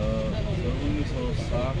1960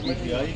PTI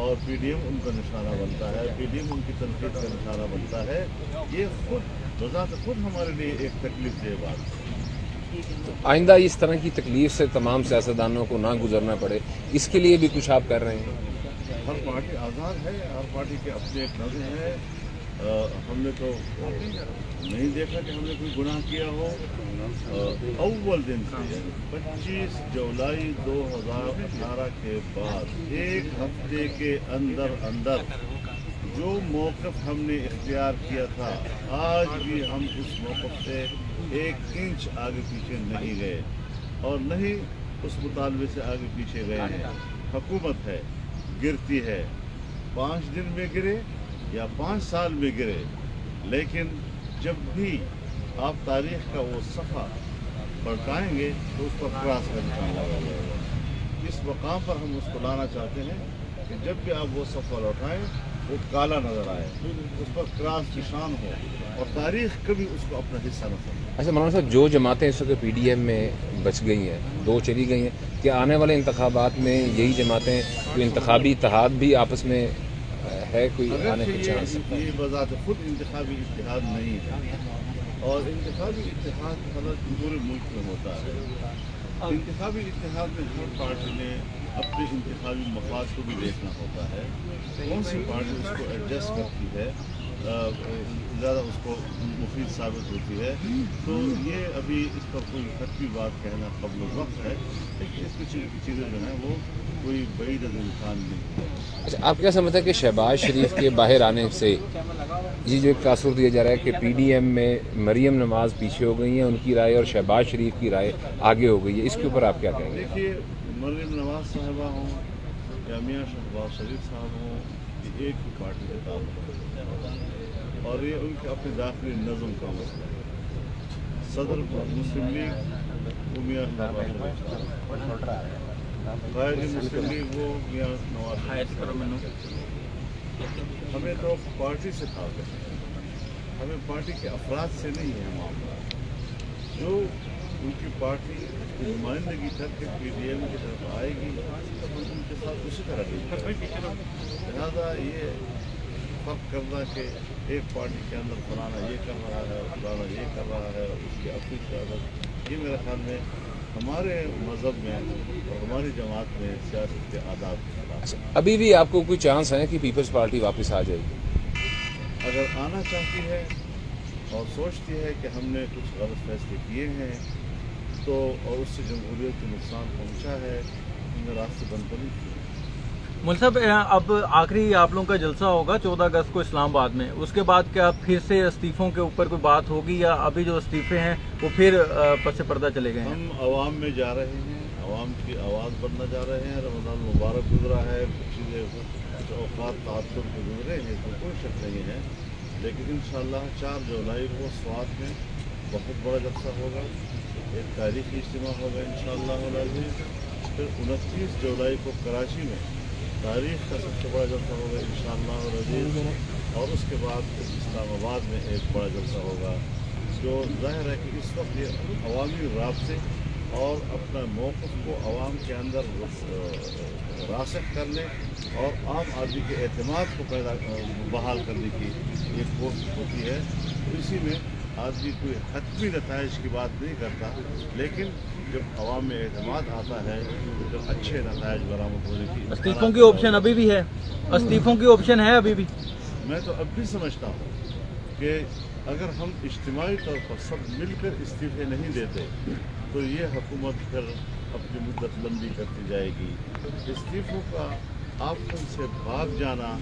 اور P D M ان کا نشانہ بنتا ہے, پی ڈی ایم ان کی تنقید کا نشانہ بنتا ہے. یہ خود بذات خود ہمارے لیے ایک تکلیف دہ بات ہے. آئندہ اس طرح کی تکلیف سے تمام سیاستدانوں کو نہ گزرنا پڑے, اس کے لیے بھی کچھ آپ کر رہے ہیں؟ ہر پارٹی آزاد ہے, ہر پارٹی کے اپنے ایک نظم ہے. ہم نے تو نہیں دیکھا کہ ہم نے کوئی گناہ کیا ہو. اول دن سے 25 جولائی 2018 کے بعد ایک ہفتے کے اندر جو موقف ہم نے اختیار کیا تھا, آج بھی ہم اس موقف سے 1 انچ آگے پیچھے نہیں گئے اور نہیں اس مطالبے سے آگے پیچھے گئے ہیں. حکومت ہے, گرتی ہے, 5 دن میں گرے یا 5 سال میں گرے, لیکن جب بھی آپ تاریخ کا وہ صفحہ پلٹائیں گے تو اس پر کراس کا نشان لگا جائے گا. اس مقام پر ہم اس کو لانا چاہتے ہیں کہ جب بھی آپ وہ صفحہ لوٹائیں وہ کالا نظر آئے, اس پر کراس نشان ہو اور تاریخ کبھی اس کو اپنا حصہ نہ سمجھے. اچھا مولانا صاحب, جو جماعتیں اس وقت پی ڈی ایم میں بچ گئی ہیں, 2 چلی گئی ہیں, کیا آنے والے انتخابات میں یہی جماعتیں جو انتخابی اتحاد بھی آپس میں ہے کوئی آنے کے چانس؟ یہ بذات خود انتخابی اتحاد نہیں ہے, اور انتخابی اتحاد حضرت پورے ملک میں ہوتا ہے. انتخابی اتحاد میں ہر پارٹی نے اپنے انتخابی مفاد کو بھی دیکھنا ہوتا ہے. کون سی پارٹی اس کو ایڈجسٹ کرتی ہے, زیادہ اس کو مفید ثابت ہوتی ہے. تو یہ ابھی اس پر کوئی حتمی بات کہنا قبل وقت ہے, لیکن اس کی چیزیں جو ہیں وہ کوئی بعید از امکان نہیں ہے. اچھا, آپ کیا سمجھتے ہیں کہ شہباز شریف کے باہر آنے سے یہ جو ایک تاثر دیا جا رہا ہے کہ پی ڈی ایم میں مریم نواز پیچھے ہو گئی ہیں, ان کی رائے, اور شہباز شریف کی رائے آگے ہو گئی ہے, اس کے اوپر آپ کیا کہیں گے؟ دیکھیے, مریم نواز صاحبہ ہوں یا میاں شہباز شریف صاحب ہوں, یہ ایک ہی پارٹی کے تعلق ہے اور یہ ان کے اپنے داخلی نظم کا مسئلہ ہے. صدر مسلم لیگ وہ میاں شہباز شریف صاحب, قائد مسلم لیگ وہ میاں نواز شریف صاحب. ہمیں تو پارٹی سے تعلق ہے, ہمیں پارٹی کے افراد سے نہیں ہے معاملہ. جو ان کی پارٹی نمائندگی کر کے پی ڈی ایم کی طرف آئے گی تو ان کے ساتھ اسی طرح نہیں. لہٰذا یہ فرق کرنا کہ ایک پارٹی کے اندر فلانا یہ کر رہا ہے, فلانا یہ کر رہا ہے, اس کی اپنی سیاست, یہ میرے خیال میں ہمارے مذہب میں اور ہماری جماعت میں سیاست کے آداب کے خلاف. ابھی بھی آپ کو کوئی چانس ہے کہ پیپلز پارٹی واپس آ جائے گی؟ اگر آنا چاہتی ہے اور سوچتی ہے کہ ہم نے کچھ غلط فیصلے کیے ہیں تو, اور اس سے جمہوریت کو نقصان پہنچا ہے, ہمیں راستے بند کرنے چاہیے. مول صاحب, اب آخری آپ لوگوں کا جلسہ ہوگا 14 اگست کو اسلام آباد میں, اس کے بعد کیا پھر سے استعفوں کے اوپر کوئی بات ہوگی یا ابھی جو استعفے ہیں وہ پھر پس پردہ چلے گئے ہیں؟ ہم عوام میں جا رہے ہیں, عوام کی آواز بننا جا رہے ہیں. رمضان مبارک گزرا ہے, کچھ چیزیں کچھ اوقات تعطل کے گزرے ہیں تو کوئی شک نہیں ہے, لیکن انشاءاللہ 4 جولائی کو سوات میں بہت بڑا جلسہ ہوگا, ایک تاریخی اجتماع ہوگا انشاءاللہ العزیز. پھر 29 جولائی کو کراچی میں تاریخ کا سب سے بڑا جلسہ ہوگا انشاءاللہ العزیز, اور اس کے بعد اسلام آباد میں ایک بڑا جلسہ ہوگا. جو ظاہر ہے کہ اس وقت یہ عوامی رابطے اور اپنا موقف کو عوام کے اندر راسخ کرنے اور عام آدمی کے اعتماد کو بحال کرنے کی ایک کوشش ہوتی ہے. اسی میں آدمی کوئی حتمی نتائج کی بات نہیں کرتا, لیکن جب عوام میں اعتماد آتا ہے تو اچھے نتائج برآمد ہونے کی. استعفوں کی آپشن ابھی بھی ہے, استعفوں کی آپشن ہے ابھی بھی؟ میں تو اب بھی سمجھتا ہوں کہ اگر ہم اجتماعی طور پر سب مل کر استعفے نہیں دیتے تو یہ حکومت پھر اپنی مدت لمبی کرتی جائے گی. استعفوں کا آپشن سے بھاگ جانا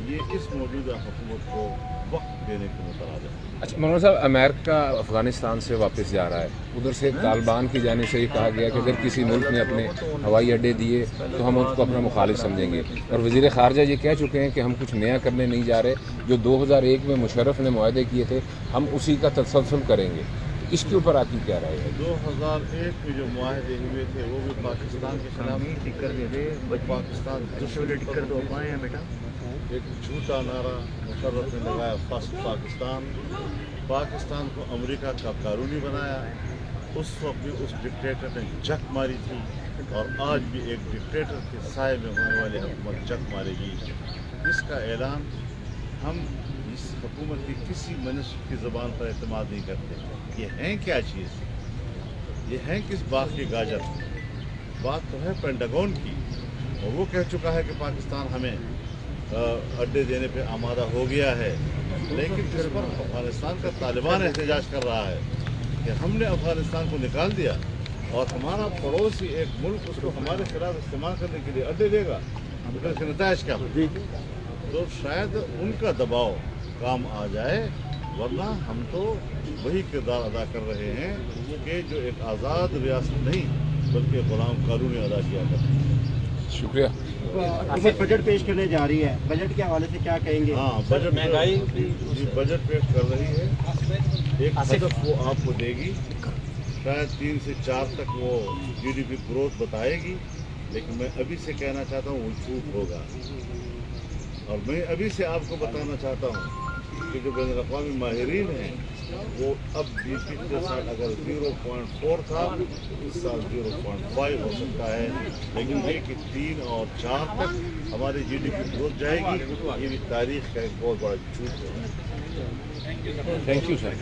یہ اس موجودہ حکومت کو وقت دینے کے مترادف ہے. اچھا مولانا صاحب, امریکہ افغانستان سے واپس جا رہا ہے, ادھر سے طالبان کی جانب سے یہ کہا گیا کہ اگر کسی ملک نے اپنے ہوائی اڈے دیے تو ہم اس کو اپنا مخالف سمجھیں گے, اور وزیر خارجہ یہ کہہ چکے ہیں کہ ہم کچھ نیا کرنے نہیں جا رہے, جو 2001 میں مشرف نے معاہدے کیے تھے ہم اسی کا تسلسل کریں گے. اس کے اوپر آپ کی کیا رائے ہے؟ 2001 میں جو معاہدے ہوئے تھے وہ بھی پاکستان کے خلاف, پاکستان ایک جھوٹا نعرہ مشرف نے لگایا, فرسٹ پاکستان, پاکستان کو امریکہ کا قانونی بنایا. اس وقت بھی اس ڈکٹیٹر نے جک ماری تھی اور آج بھی ایک ڈکٹیٹر کے سائے میں ہونے والی حکومت چک مارے گی، جس کا اعلان ہم اس حکومت کی کسی منسٹر کی زبان پر اعتماد نہیں کرتے۔ یہ ہیں کیا چیز؟ یہ ہیں کس باغ کے گاجر؟ بات تو ہے پینٹاگون کی، اور وہ کہہ چکا ہے کہ پاکستان ہمیں اڈے دینے پہ آمادہ ہو گیا ہے، لیکن اس پر افغانستان کا طالبان احتجاج کر رہا ہے کہ ہم نے افغانستان کو نکال دیا اور ہمارا پڑوسی ایک ملک اس کو ہمارے خلاف استعمال کرنے کے لیے اڈے دے گا، تو اس کے نتائج کیا ہوں؟ تو شاید ان کا دباؤ کام آ جائے، ورنہ ہم تو وہی کردار ادا کر رہے ہیں کہ جو ایک آزاد ریاست نہیں بلکہ غلام قانونی ادا کیا کرتے ہیں۔ شکریہ۔ حکومت بجٹ پیش کرنے جا رہی ہے، بجٹ کے حوالے سے کیا کہیں گے؟ ہاں، بجٹ مہنگائی بجٹ پیش کر رہی ہے، ایک ہدف وہ آپ کو دے گی، شاید 3 سے 4 تک وہ جی ڈی پی گروتھ بتائے گی، لیکن میں ابھی سے کہنا چاہتا ہوں وہ جھوٹ ہوگا، اور میں ابھی سے آپ کو بتانا چاہتا ہوں کہ جو بین الاقوامی ماہرین ہیں وہ اب پچھلے سال اگر 0.4 تھا، اس سال 0.5 ہو سکتا ہے، لیکن یہ کہ 3 اور 4 تک ہماری جی ڈی پی گروتھ جائے گی، یہ بھی تاریخ کا ایک بہت بڑا جھوٹ ہے۔ Thank you sir.